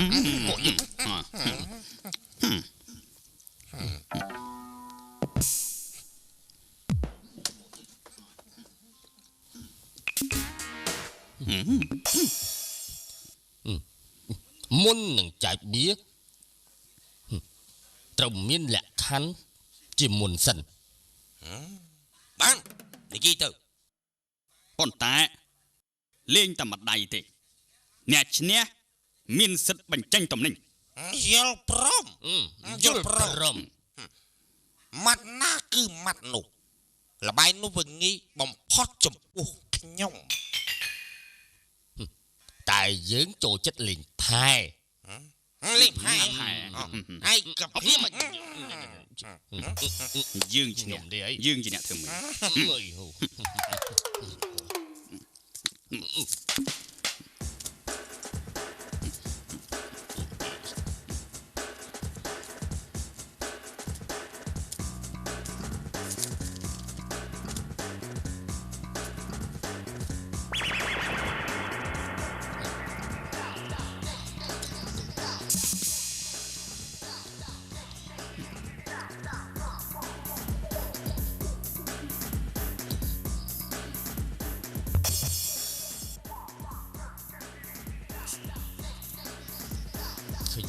មុននឹងចែកបៀត្រូវមានលក្ខខណ្ឌជាមុនសិនបាននិយាយទៅប៉ុន្តែលេងតែម្ដាយទេអ្នកឈ្នះមានសិទ្ធិបញ្ចេញតំណែងយល់ព្រមយល់ព្រមម៉ាត់ណាគឺម៉ាត់នោះលបែងនោះវាងាយបំផុតចំពោះខ្ញុំតែយើងចូលចិត្តលេងផែលេងផែឯងកភៀមយើងឈ្នះយើងជាអ្នកធ្វើមើល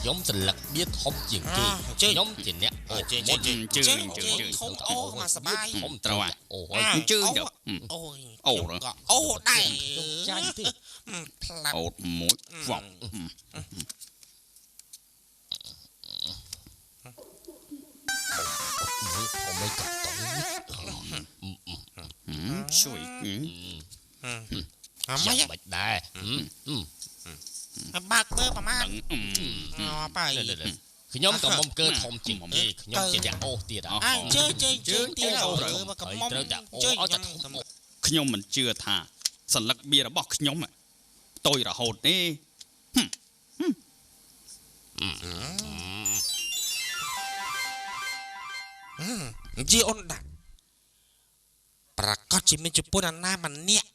ខ្ញុំសន្លឹកបៀធំជាងគេខ្ញុំជាអ្នកជើងធំអូមកសបាយធំត្រូវអូជើងទៅអូអូដែរចាញ់ទេផ្លាត់អូមួយវ៉ងធំមិនកាត់ទៅជួយម៉េចបាច់ដែរបើកមើលប្រមាណបាយខ្ញុំក៏មុំកើធំជាងគេខ្ញុំជាអ្នកអូសទៀតជើងទៀតមកកំមុំត្រូវតែអូសឲ្យតែធំខ្ញុំមិនជឿថាសន្លឹកបៀរបស់ខ្ញុំតូចរហូតទេជាអូនដាក់ប្រកាសជាមានជប៉ុនអាណាម្នាក់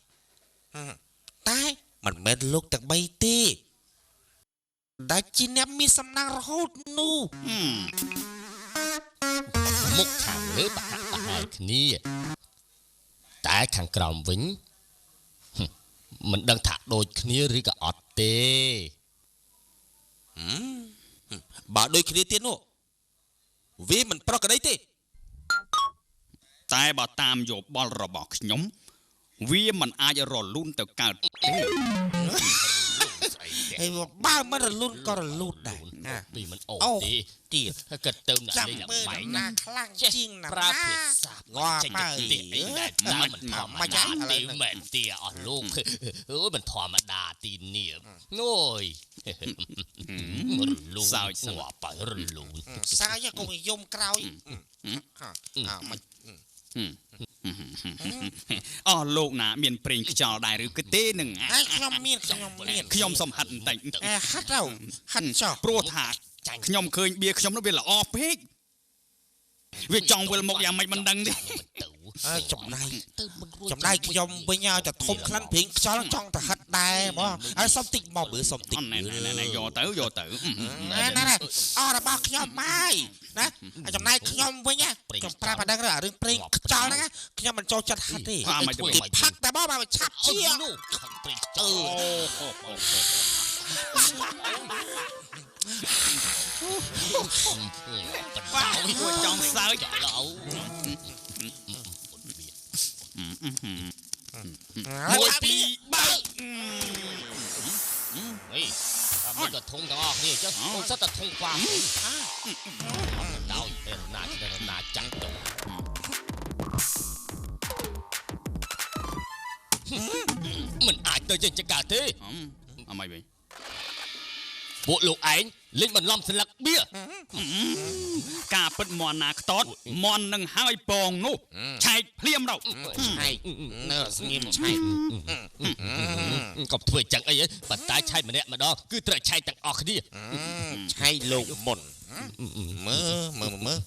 តែមិនមែនលោកទាំង3ទេដែលជាអ្នកមានសំណាងរហូតនោះមុខខាងលើប្រហាក់ប្រហែលគ្នាតែខាងក្រោមវិញមិនដឹងថាដូចគ្នាឬក៏អត់ទេបើដូចគ្នាទៀតនោះវាមិនប្រក្រតីទេតែបើតាមយោបល់របស់ខ្ញុំវាមិនអាចរលូនទៅកើតទេហើយបើមិនរលូនក៏រលូនដែរពីមិនអូទេទៀតគិតទៅណាលេងបែងណាខ្លាំងជាងណាប្រើភាសាងាប់បើតែមិនធម្មតាទីមែនទីអស់លោកអូយមិនធម្មតាទីនេះអូយរលូនសើចងាប់បើរលូនសើចកុំយំក្រោយមិនអស់លោកណាមានប្រេងខ្យល់ដែរឬក៏ទេនឹងខ្ញុំមានខ្ញុំសំហាត់បន្តិចហាត់ទៅហាត់ចោះព្រោះថាខ្ញុំឃើញបៀខ្ញុំនោះវាល្អពេកវាចង់វិលមកយ៉ាងម៉េចមិនដឹងទេចំណាយខ្ញុំវិញឲ្យតែធំខ្លាំងព្រៀងខ្យល់ចង់ទៅហាត់ដែរបងហើយសុំតិចមកមើលសុំតិចណែយកទៅណែអស់របស់ខ្ញុំហើយណាចំណាយខ្ញុំវិញខ្ញុំប្រាប់អាដឹងរឿងព្រៀងខ្យល់ហ្នឹងខ្ញុំមិនចូលចិត្តហាត់ទេគេផាក់តែបងមកឆាប់ជានោះខាងព្រៀងបើចង់សើចឡូវមួយពីរបើហេมันก็ធំទាំងអស់គ្នាចុះអូនសិតតែធំខ្វាដោយណាចាក់ទៅមិនអាចទៅចេញចកាទេអមៃវិញពួកលោកឯងលេងបន្លំស្លឹកបៀការពិតមន់ណាខ្តតមន់នឹងហើយពងនោះឆែកភ្លាមទៅឆែកនៅស្ងៀមឆែកក៏ធ្វើចឹងអីប៉ុន្តែឆែកម្នាក់ម្ដងគឺត្រូវឆែកទាំងអស់គ្នាឆែកលោកមុនមើល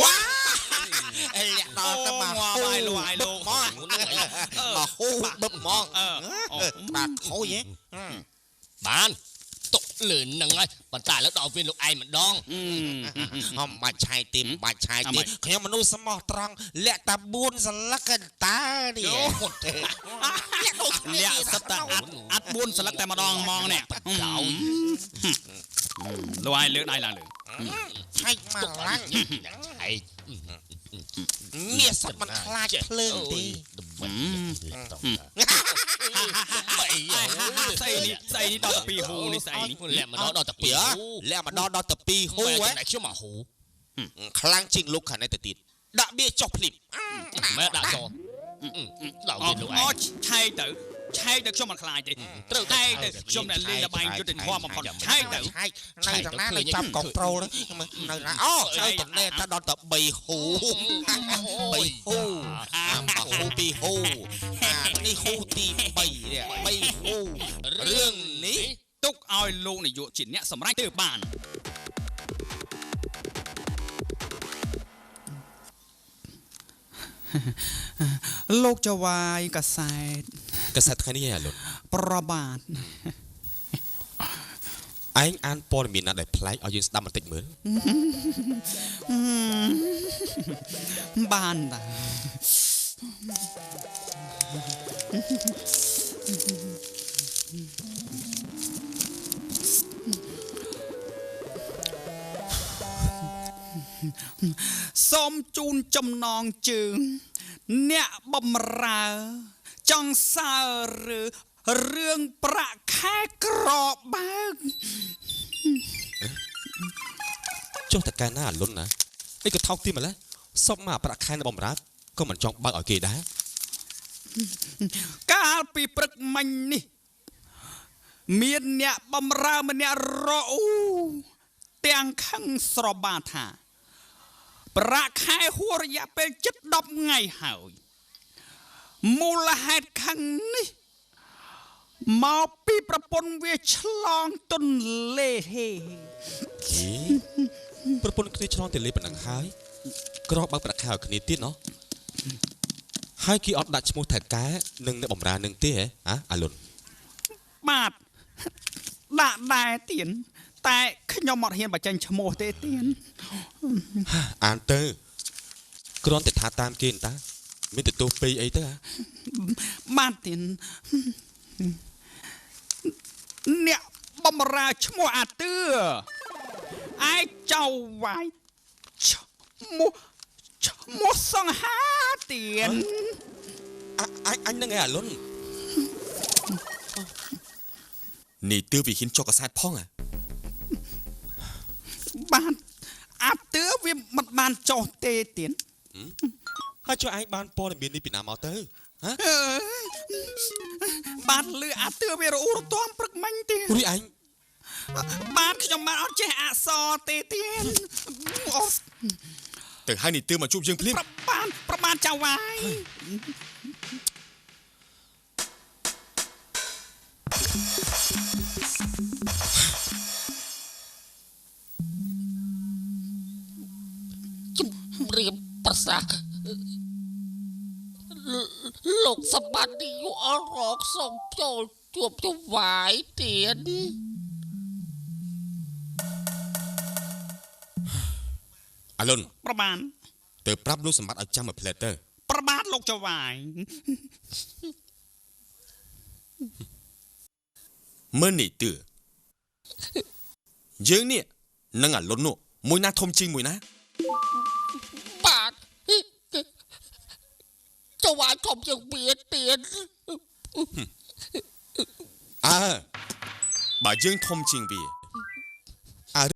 វ៉ាលាក់ដល់ទៅមកហើយលោកមកហូបបឹបហ្មងបាទខូចហ៎ បានទុកលឿនហ្នឹងហើយប៉ុន្តែឥឡូវដល់ពេលលោកឯងម្ដង ហំបាច់ឆាយទេបាច់ឆាយទេខ្ញុំមនុស្សសមោះត្រង់លាក់តា4សន្លឹកកន្តើនេះ លាក់សិតតែអត់4ស្លឹកតែម្ដងហ្មងនេះ ចោល លោកឯងលើកដៃឡើងលើ ឆែកមកឡើង ឯង មាសសតមិនខ្លាចភ្លើងទេ ស្អីនេះដល់ទៅ2ហូនេះស្អីនេះ លាក់ម្ដងដល់តែ2 លាក់ម្ដងដល់ទៅ2ហូ ហូតែខ្ញុំមកហូ ខ្លាំងជាងលោកខាងនេះទៅទៀតដាក់បៀចុះភ្លីប មែនដាក់ចោលដល់ពេលលោកឯង ឆែកទៅខ្ញុំមិនខ្លាចទេត្រូវឆែកទៅខ្ញុំតែលេងល្បែងយុទ្ធធម៌បំផុតឆែកទៅ ឆែកនៅខាងណានៅចាប់កុងត្រូលនៅណាអូទៅតំណែថាដល់ទៅ3ហូ3ហូហូ2ហូនេះហូទី3នេះ3ហូរឿងនេះ ទុកឲ្យលោកនាយកជាអ្នកសម្រេចទៅបានលោកចវាយកសែត កសែតថ្ងៃនេះអាលុន ប្របាទ ឯងអានព័ត៌មានណាដែលប្លែកឲ្យយើងស្ដាប់បន្តិចមើល បានតាសូមជូនចំណងជើងអ្នកបំរើចង់សើឬរឿងប្រាក់ខែក្របើក ចុះតកាលណាអាលុនណាអីក៏ថោកទីម្ល៉េះសុំមកប្រាក់ខែនៅបំរើក៏មិនចង់បើកឲ្យគេដែរ កាលពីព្រឹកមិញនេះមានអ្នកបំរើម្នាក់រអ៊ូទាំងខឹងស្របាថាប្រាក់ខែហួសរយៈពេលជិត10ថ្ងៃហើយមូលហេតុខឹងនេះមកពីប្រពន្ធវាឆ្លងទុនលេហេ ប្រពន្ធគ្នាឆ្លងទៅលេប៉ុណ្ណឹងហើយក្របើកប្រាក់ខែឲ្យគ្នាទៀតណោះហើយគេអត់ដាក់ឈ្មោះថៅកែនិងអ្នកបំរើនឹងទេហ៎អាលុន បាទដាក់ដែរទៀតតែខ្ញុំអត់ហ៊ានបញ្ចេញឈ្មោះទេទៀត អានទៅគ្រាន់តែថាតាមគេតាមានទទួលពេកអីទៅ បាទទៀតអ្នកបំរើឈ្មោះអាទឿឯចៅវាយឈ្មោះសង្ហាទៀត អញនឹងឯអាលុននេះទើបវិហ៊ានចុកកសែតផង បាទអាទឿវាមិនបានចោះទេទៀត ហើយជួយឯងបានព័ត៌មាននេះពីណាមកទៅហ៎ បាទលឺអាទឿវារអ៊ូរទាំព្រឹកមិញទេ រួយឯង បាទខ្ញុំបានអត់ចេះអក្សរទេទៀត ទៅហើយនេះទើបមកជួបយើងភ្លាម ប្របានចៅវាយ ជំរាបប្រសាលោកសម្បត្តិនាយកអរកសូមចូលជួបចៅវាយទៀត អាលុន ប្របាន ទៅប្រាប់លោកសម្បត្តិឲ្យចាំមួយផ្លែតទៅ ប្របាទលោកចៅវាយ មើលនេះទឿយើងនេះនឹងអាលុននោះមួយណាធំជាងមួយណា បាទចៅវាយធំជាងវាទៀត បើយើងធំជាងវា